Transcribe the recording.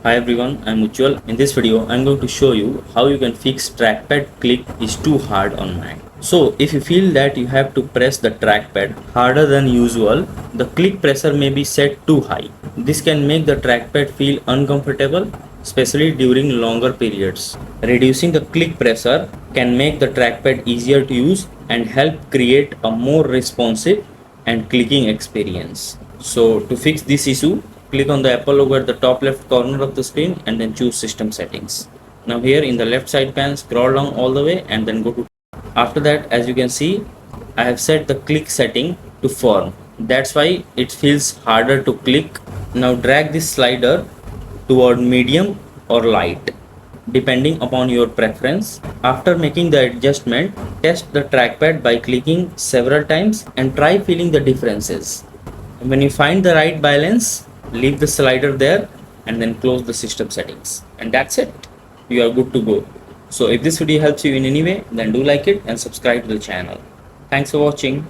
Hi everyone, I'm Ujjwal. In this video, I'm going to show you how you can fix trackpad click is too hard on Mac. So if you feel that you have to press the trackpad harder than usual, the click pressure may be set too high. This can make the trackpad feel uncomfortable, especially during longer periods. Reducing the click pressure can make the trackpad easier to use and help create a more responsive and clicking experience. So to fix this issue, click on the Apple logo at the top left corner of the screen and then choose system settings. Now here in the left side pane, scroll down all the way and then go to. After that, as you can see, I have set the click setting to firm. That's why it feels harder to click. Now drag this slider toward medium or light depending upon your preference. After making the adjustment, test the trackpad by clicking several times and try feeling the differences. And when you find the right balance, leave the slider there and then close the system settings. And that's it. You are good to go. So if this video helps you in any way, then do like it and subscribe to the channel. Thanks for watching.